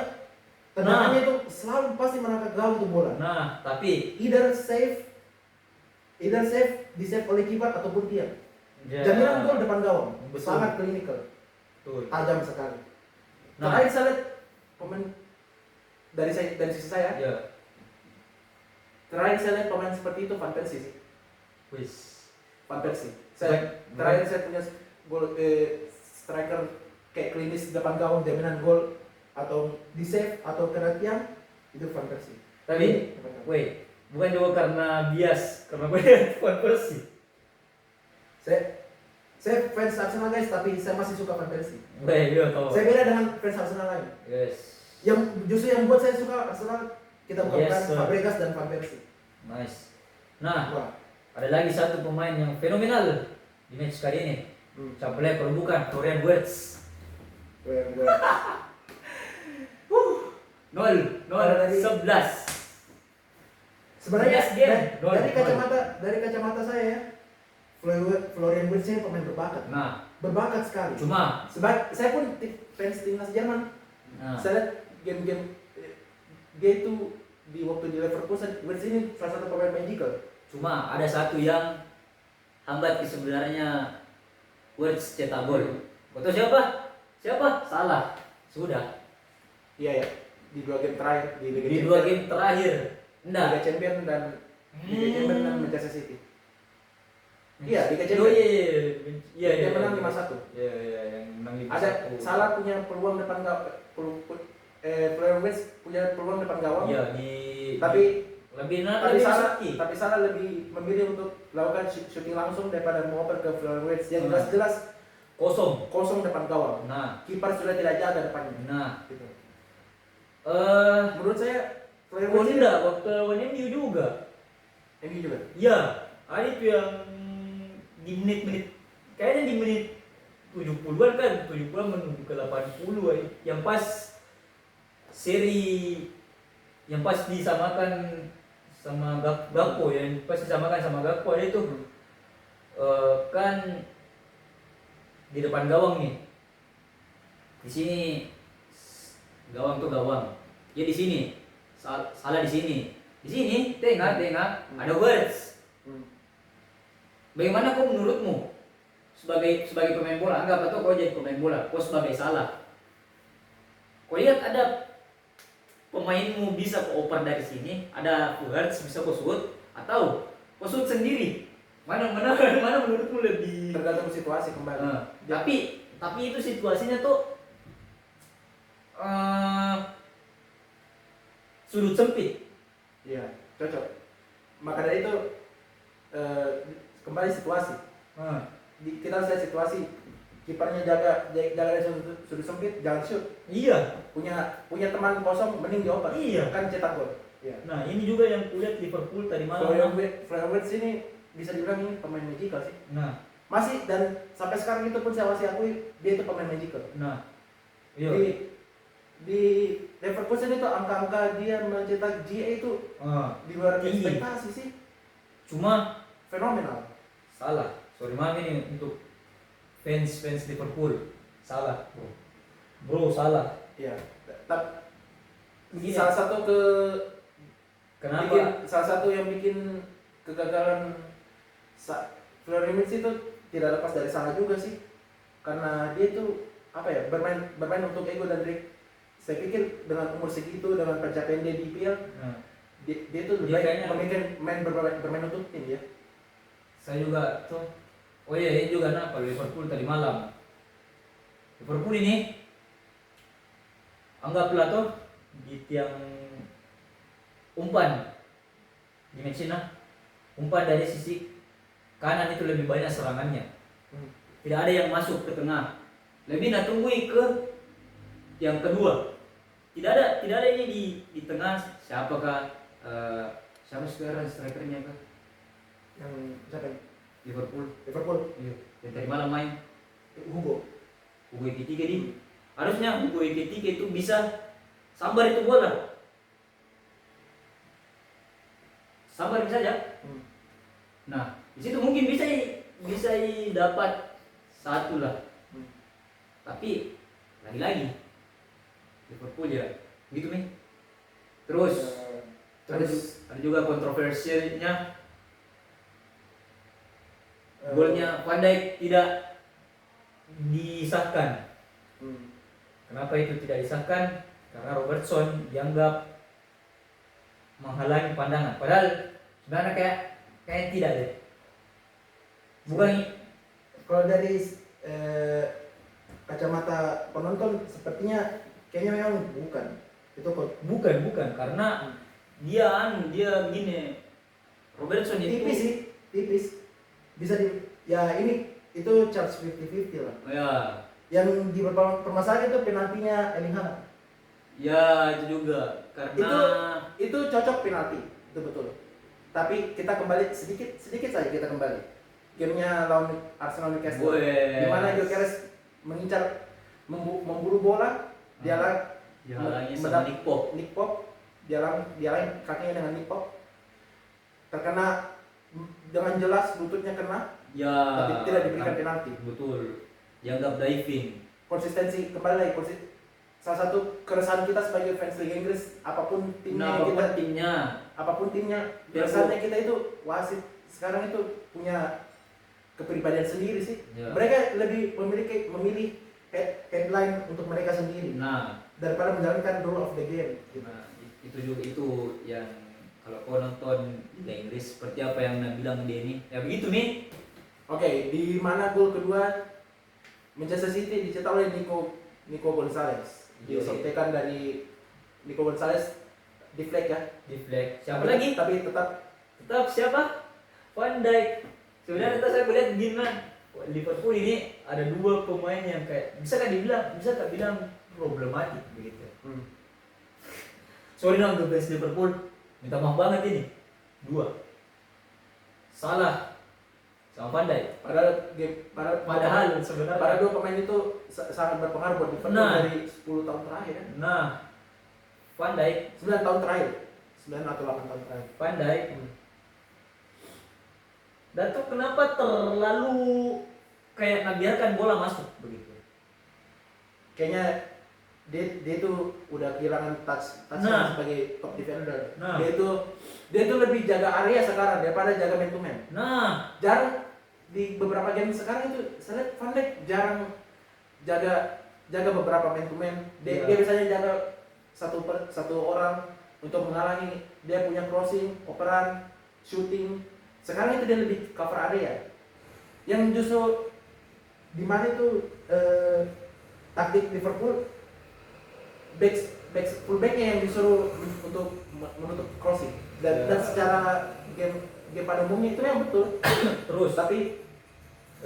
Speaker 2: tendangannya itu selalu pasti menangkap gawang tuh bola.
Speaker 1: Nah, tapi
Speaker 2: Either save di save oleh kiper ataupun tiang.
Speaker 1: ya,
Speaker 2: Jaminan gol depan gawang.
Speaker 1: Betul.
Speaker 2: Sangat klinikal,
Speaker 1: betul.
Speaker 2: tajam sekali.
Speaker 1: Nah,
Speaker 2: Terakhir saya lihat pemain dari sisi saya,
Speaker 1: ya.
Speaker 2: terakhir saya lihat pemain seperti itu Van Persie sih.
Speaker 1: Wis.
Speaker 2: Van Persie.
Speaker 1: Baik.
Speaker 2: Terakhir saya punya gol striker kayak klinis depan gawang jaminan gol atau di save atau kena tiang, itu Van Persie.
Speaker 1: Tapi, wait, bukan juga karena bias, karena banyak Van Persie.
Speaker 2: Saya fans Arsenal guys, tapi saya masih suka Van Persie.
Speaker 1: Wait, iya tahu.
Speaker 2: Saya beda dengan fans Arsenal lain.
Speaker 1: Yes.
Speaker 2: Yang justru yang buat saya suka Arsenal, kita bukan
Speaker 1: Yes, sir.
Speaker 2: Fabregas dan Van Persie.
Speaker 1: Nice. Nah,
Speaker 2: Wah.
Speaker 1: ada lagi satu pemain yang fenomenal di match kali ini. Siapa lagi kalau bukan Florian Wirtz. Nol
Speaker 2: Dari-
Speaker 1: 11.
Speaker 2: Sebenarnya
Speaker 1: Yes, game.
Speaker 2: dari kacamata saya ya, Florian Wirtz ini pemain berbakat.
Speaker 1: Nah,
Speaker 2: Berbakat sekali.
Speaker 1: cuma
Speaker 2: Saya pun fans timnas Jerman.
Speaker 1: nah,
Speaker 2: Saya lihat game-game dia itu di waktu di Liverpool, Wirtz ini salah satu pemain magical.
Speaker 1: cuma ada satu yang hambat sebenarnya Wirtz cetak gol. Betul siapa? Siapa? Salah. Sudah.
Speaker 2: Iya ya, di 2 game terakhir di Liga
Speaker 1: Di
Speaker 2: Champions.
Speaker 1: 2 game terakhir.
Speaker 2: Liga
Speaker 1: Enggak.
Speaker 2: Champions dan Liga Champions dan Manchester City. Iya, Liga
Speaker 1: Oh
Speaker 2: Champions.
Speaker 1: iya.
Speaker 2: Dia menang 5-1.
Speaker 1: Iya, yang menang 5-1.
Speaker 2: Ada Salah punya peluang depan gawang. Florian Wirtz punya peluang depan gawang.
Speaker 1: Iya,
Speaker 2: Tapi
Speaker 1: lebih
Speaker 2: tapi Salah lebih memilih untuk melakukan shooting langsung daripada mengoper ke Florian Wirtz yang
Speaker 1: Hmm.
Speaker 2: jelas kosong depan gawang.
Speaker 1: Nah,
Speaker 2: Kiper sudah tidak jaga depannya.
Speaker 1: nah.
Speaker 2: Gitu.
Speaker 1: Eh,
Speaker 2: Menurut saya Florian Wirtz
Speaker 1: Honda waktu lawan MU juga.
Speaker 2: ini juga.
Speaker 1: Iya, ada itu yang di menit-menit, kayaknya di menit 70-an kan, 70-an menuju ke 80 yang pas seri, yang pas disamakan sama Gakpo, yang pas disamakan sama Gakpo ada itu kan di depan gawang nih, di sini gawang tuh gawang, ya di sini salah di sini tengah ada Wirtz. Bagaimana kau menurutmu sebagai pemain bola, anggap atau kau jadi pemain bola, kau sebagai Salah, kau lihat ada pemainmu bisa kau oper dari sini, ada Wirtz bisa kau shoot, atau kau shoot sendiri, mana menurutmu lebih
Speaker 2: Tergantung situasi kembali.
Speaker 1: tapi itu situasinya tuh sudut sempit.
Speaker 2: Iya, cocok. Maka dari itu kembali situasi. Kita harus lihat situasi. Kipernya jaga dari sudut sempit, jangan shoot.
Speaker 1: Iya.
Speaker 2: Punya teman kosong, mending dioper.
Speaker 1: Iya.
Speaker 2: Kan cetak gol. Iya.
Speaker 1: Nah ini juga yang kulihat Liverpool tadi malam.
Speaker 2: Florian Wirtz ini bisa dibilang ini pemain magical sih.
Speaker 1: Nah,
Speaker 2: Masih, dan sampai sekarang itu pun saya masih akui dia itu pemain magical.
Speaker 1: nah, iya.
Speaker 2: Jadi di Leverkusen itu angka-angka dia mencetak GA itu di luar
Speaker 1: tinggi.
Speaker 2: ekspektasi sih.
Speaker 1: Cuma
Speaker 2: Fenomenal.
Speaker 1: salah. Sorry maaf ini untuk fans Liverpool. Salah, bro. Bro, salah.
Speaker 2: Iya.
Speaker 1: Begini,
Speaker 2: Salah satu
Speaker 1: kenapa?
Speaker 2: salah satu yang bikin kegagalan Florian Wirtz itu tidak lepas dari salah juga sih. Karena dia itu apa ya, bermain untuk ego dan Rick. Saya pikir dengan umur segitu, dengan pencapaian dia di IPL, dia itu lebih baik bermain untuk tim ya.
Speaker 1: Saya juga tuh. Oh iya, ini juga kenapa Liverpool tadi malam. Liverpool ini anggaplah tuh di tiang umpan di Cina, umpan dari sisi kanan itu lebih banyak serangannya. Tidak ada yang masuk ke tengah. Lebih natunggui ke yang kedua. Tidak ada ini di tengah. Siapakah siapa sekarang strikernya kah?
Speaker 2: Yang siapa?
Speaker 1: Liverpool.
Speaker 2: Iya.
Speaker 1: Yang tadi malam main
Speaker 2: Hugo
Speaker 1: Ekitike di. Harusnya Hugo Ekitike itu bisa sambar itu bola. Sambar saja. Nah, di situ mungkin bisa dapat satu lah. Tapi lagi-lagi Liverpool ya, gitu nih. Terus ada juga kontroversinya, golnya Van Dijk tidak disahkan. Kenapa itu tidak disahkan? Karena Robertson dianggap menghalangi pandangan. Padahal sebenarnya kayak tidak deh. Bukan.
Speaker 2: Kalau dari kacamata penonton sepertinya kayaknya memang bukan. Itu kok
Speaker 1: Bukan karena dia begini. Robertson itu
Speaker 2: tipis. Bisa ya ini itu chance 50-50 lah.
Speaker 1: ya.
Speaker 2: Yang di permasalahan itu penaltinya Erling Haaland.
Speaker 1: Ya itu juga karena
Speaker 2: itu cocok penalti, itu betul. Tapi kita kembali sedikit saja kita kembali. Gamenya lawan Arsenal Newcastle, di mana Gyökeres mengincar memburu bola,
Speaker 1: dihalangi sama Nick
Speaker 2: Pope, dihalangi kakinya dengan Nick Pope. Terkena dengan jelas lututnya kena, tapi tidak diberikan penalti.
Speaker 1: Betul. Dianggap diving.
Speaker 2: Konsistensi kembali lagi salah satu keresahan kita sebagai fans Liga Inggris, apapun timnya biasanya kita itu wasit sekarang itu punya kepribadian sendiri sih. Mereka lebih memilih headline untuk mereka sendiri daripada menjalankan rule of the game gitu.
Speaker 1: Itu juga itu yang kalau kau nonton Liga Inggris seperti apa yang Nabi bilang dia ini ya begitu nih.
Speaker 2: Oke, di mana gol kedua Manchester City dicetak oleh Nico Gonzalez. Disampaikan dari Nico Gonzalez deflect ya.
Speaker 1: Siapa lagi?
Speaker 2: Tapi tetap
Speaker 1: siapa? Van Dijk. Sebenarnya saya melihat gini, Liverpool ini ada dua pemain yang kayak bisa bilang problematik begitu. Sorry dong fans Liverpool, minta maaf banget ini. Dua. Salah sama Van Dijk. Padahal sebenarnya
Speaker 2: para dua pemain itu sangat berpengaruh buat Liverpool dari 10 tahun terakhir ya.
Speaker 1: Van Dijk
Speaker 2: 9 tahun terakhir. 9 atau 8 tahun terakhir.
Speaker 1: Van Dijk. Dan tuh kenapa terlalu kayak ngebiarkan bola masuk begitu?
Speaker 2: Kayaknya dia tuh udah kehilangan touch sebagai top defender. Dia tuh lebih jaga area sekarang daripada jaga man to man. Jarang di beberapa game sekarang itu saya lihat Van Dijk jarang jaga beberapa man to man. Dia biasanya jaga satu orang untuk menghalangi, dia punya crossing, operan, shooting. Sekarang itu dia lebih cover area. Yang justru di mana itu taktik Liverpool fullbacknya yang disuruh untuk menutup crossing dan secara game pada umumnya itu yang betul.
Speaker 1: Terus
Speaker 2: tapi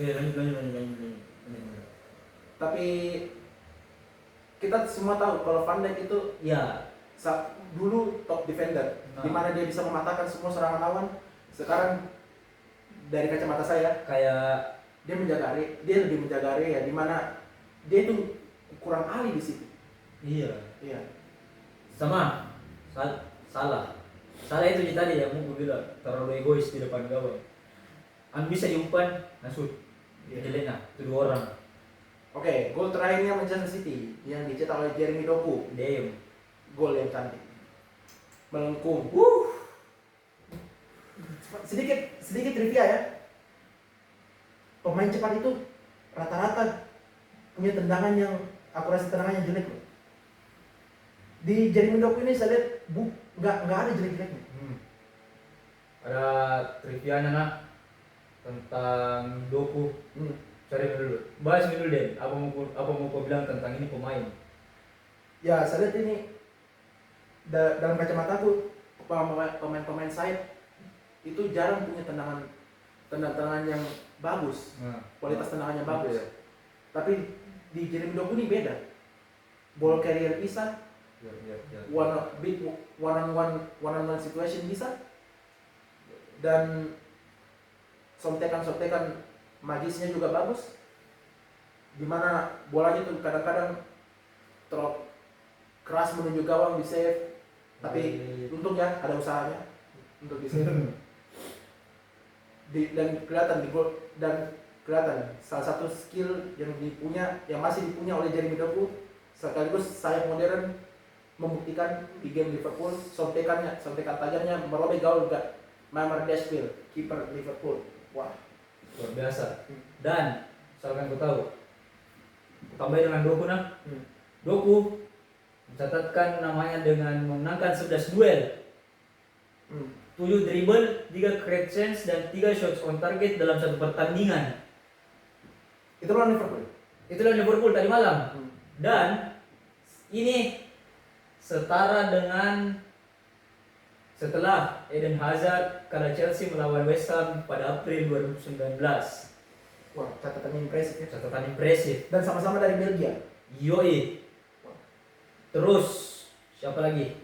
Speaker 1: lanjut.
Speaker 2: Tapi kita semua tahu kalau Van Dijk itu dulu top defender, di mana dia bisa mematahkan semua serangan lawan. Sekarang dari kacamata saya
Speaker 1: kayak
Speaker 2: dia lebih menjaga area, di mana dia itu kurang ahli di situ.
Speaker 1: Iya.
Speaker 2: Iya.
Speaker 1: Sama salah itu tadi yang mau bilang terlalu egois di depan gawang. Bisa diumpan nasut jeleknya itu 2 orang.
Speaker 2: Oke, gol terakhirnya Manchester City yang dicetak oleh Jeremy Doku.
Speaker 1: Dem.
Speaker 2: Gol yang cantik. Melengkung. Sedikit trivia ya. Pemain cepat itu rata-rata punya tendangan yang akurasi tendangannya jelek loh. Di Jeremy Doku ini saya lihat nggak ada jelek-jeleknya.
Speaker 1: Ada trivianya nak tentang Doku. Cari dulu. Bahas dulu deh. Apa mau kau bilang tentang ini pemain?
Speaker 2: Ya, saya lihat ini dalam kacamataku pemain sayap itu jarang punya tendangan yang bagus. Kualitas tendangannya bagus.
Speaker 1: Ya.
Speaker 2: Tapi di Jeremy Doku ini beda. Ball carrier bisa, one on one situation bisa, dan sontekan magisnya juga bagus. Dimana bolanya tuh kadang-kadang terlalu keras menuju gawang di save, tapi untungnya ada usahanya untuk di save. Dan kelihatan salah satu skill yang masih dipunya oleh Jeremy Doku, sekaligus sayap modern, membuktikan di game Liverpool sontekan tajamnya merobek gawang Mamardashvili, kiper Liverpool. Wah,
Speaker 1: Luar biasa. Dan misalkan kau tahu, tambahin dengan Doku nah. Doku mencatatkan namanya dengan memenangkan 11 duel. 7 dribble, 3 create chance, dan 3 shots on target dalam satu pertandingan.
Speaker 2: Itu lawan Liverpool.
Speaker 1: Itulah Liverpool tadi malam. Dan ini setara dengan setelah Eden Hazard kalah Chelsea melawan West Ham pada April 2019.
Speaker 2: Wah, catatan impresif ya.
Speaker 1: Catatan impresif.
Speaker 2: Dan sama-sama dari Belgia.
Speaker 1: Yoi. Terus siapa lagi?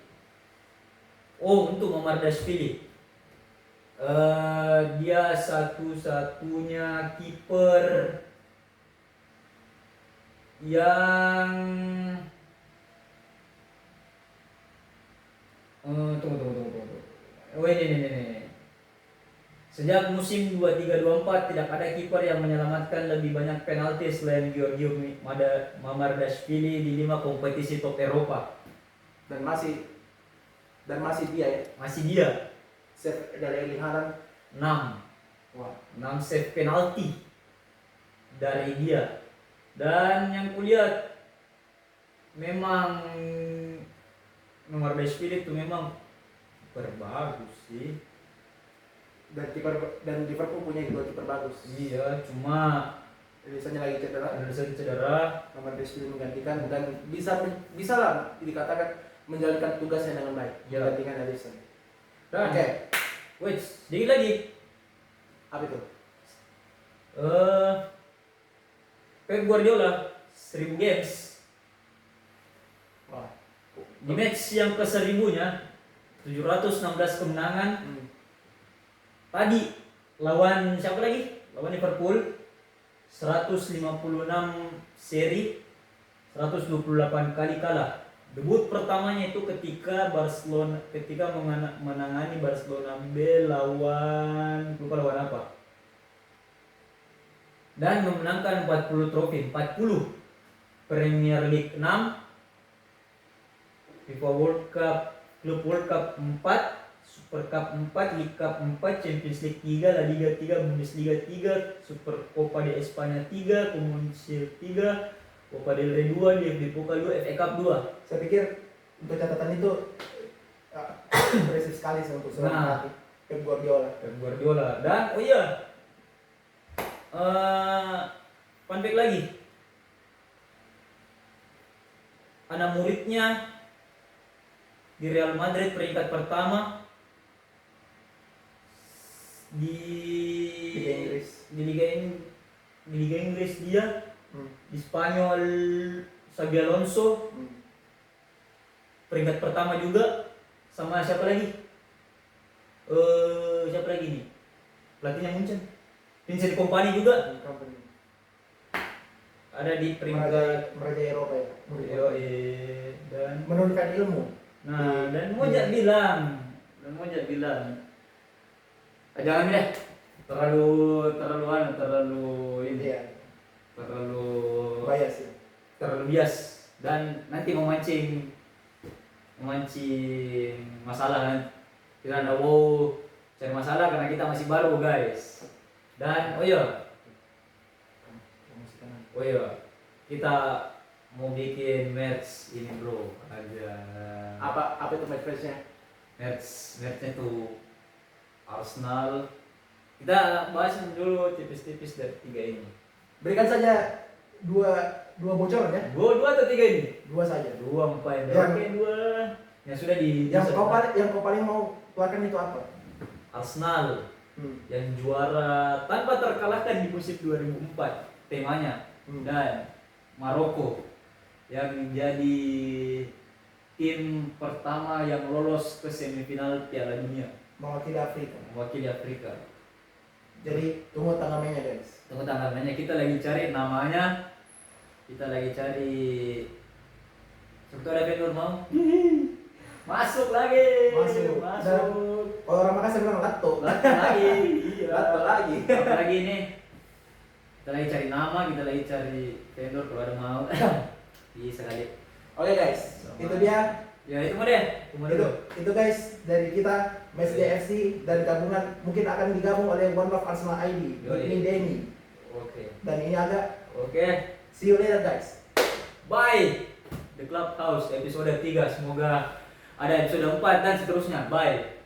Speaker 1: Oh, untuk Mamardashvili. Dia satu-satunya kiper yang tunggu. Oh ini. Sejak musim 23-24 tidak ada kiper yang menyelamatkan lebih banyak penalti selain Giorgio Mamardashvili di 5 kompetisi top Eropa.
Speaker 2: Dan masih dia ya.
Speaker 1: Masih dia.
Speaker 2: Save dari Erling Haaland
Speaker 1: 6.
Speaker 2: Wah,
Speaker 1: 6 save penalti dari dia. Dan yang kulihat memang Mamardashvili itu memang berbagus sih.
Speaker 2: Dan Liverpool punya 2 kiper bagus.
Speaker 1: Iya, cuma
Speaker 2: Biasanya lagi cedera.
Speaker 1: ada saja cedera.
Speaker 2: Mamardashvili menggantikan dan bisa lah dikatakan menjalankan tugasnya dengan baik.
Speaker 1: Ya.
Speaker 2: Menggantikan Alisson.
Speaker 1: Dan
Speaker 2: Oke.
Speaker 1: wait, sedikit lagi.
Speaker 2: Apa itu?
Speaker 1: Pep Guardiola 1000 games.
Speaker 2: Wah.
Speaker 1: Di match yang ke-1000-nya 716 kemenangan. Tadi lawan siapa lagi? Lawan Liverpool 156 seri, 128 kali kalah. Debut pertamanya itu ketika menangani Barcelona B lawan apa? Dan memenangkan 40 trofi, 40 Premier League 6, FIFA World Cup, Club World Cup 4, Super Cup 4, League Cup 4, Champions League 3, La Liga 3, Bundesliga 3, Super Copa de España 3, Community Shield 3, Copa del Rey 2, DFB Pokal 2, FA Cup 2.
Speaker 2: Saya pikir untuk catatan itu impresif sekali untuk seorang pelatih Pep
Speaker 1: Guardiola. Dan oh iya, fun fact lagi, anak muridnya di Real Madrid peringkat pertama di Liga Inggris dia, di Spanyol Xabi Alonso peringkat pertama juga, sama siapa lagi? Siapa lagi nih? Pelatihnya Munchen, Vincent Kompany juga. ada di peringkat
Speaker 3: merajai Eropa ya.
Speaker 1: Yoi. Dan
Speaker 3: Menurunkan ilmu.
Speaker 1: nah, dan Mojat bilang, jangan deh, terlalu ini,
Speaker 3: Iya.
Speaker 1: terlalu
Speaker 3: Bias ya.
Speaker 1: terlalu bias dan nanti memancing masalah kan. Kita nggak mau cari masalah karena kita masih baru guys. Dan oh iya, kita mau bikin merch ini bro, ada
Speaker 2: Apa itu matchnya?
Speaker 1: merchnya tuh Arsenal. Kita bahas dulu tipis-tipis dari tiga ini.
Speaker 3: Berikan saja dua bocoran ya.
Speaker 1: Dua atau tiga ini?
Speaker 3: Dua saja.
Speaker 1: Dua empat.
Speaker 3: Yang-
Speaker 1: Oke, dua. Yang sudah di
Speaker 3: Yang kau paling mau keluarkan itu apa?
Speaker 1: Arsenal yang juara tanpa terkalahkan di musim 2004 temanya. Dan Maroko yang menjadi tim pertama yang lolos ke semifinal Piala Dunia
Speaker 3: Mewakili Afrika.
Speaker 1: mewakili Afrika.
Speaker 3: Jadi tunggu tanggal mainnya guys.
Speaker 1: Tunggu tanggalnya, kita lagi cari namanya. Kita lagi cari. Sebetulnya vendor mau? Masuk lagi.
Speaker 3: Masuk. Kalau orang Makassar bilang lato.
Speaker 1: Lato lagi. Iya.
Speaker 2: Lato lagi.
Speaker 1: Apa lagi ini? Kita lagi cari nama, kita lagi cari vendor kalau ada mau. Bisa kali.
Speaker 2: Oke guys,
Speaker 3: Itu dia.
Speaker 1: Ya itu mah deh.
Speaker 3: Itu guys dari kita Match Day FC dan gabungan mungkin akan digabung oleh One Love Arsenal ID.
Speaker 1: Yoi.
Speaker 3: Ini Denny.
Speaker 1: Oke.
Speaker 3: Dan ini agak.
Speaker 1: Oke.
Speaker 3: See you later guys.
Speaker 1: Bye. The Clubhouse episode 3. Semoga ada episode 4 dan seterusnya. Bye.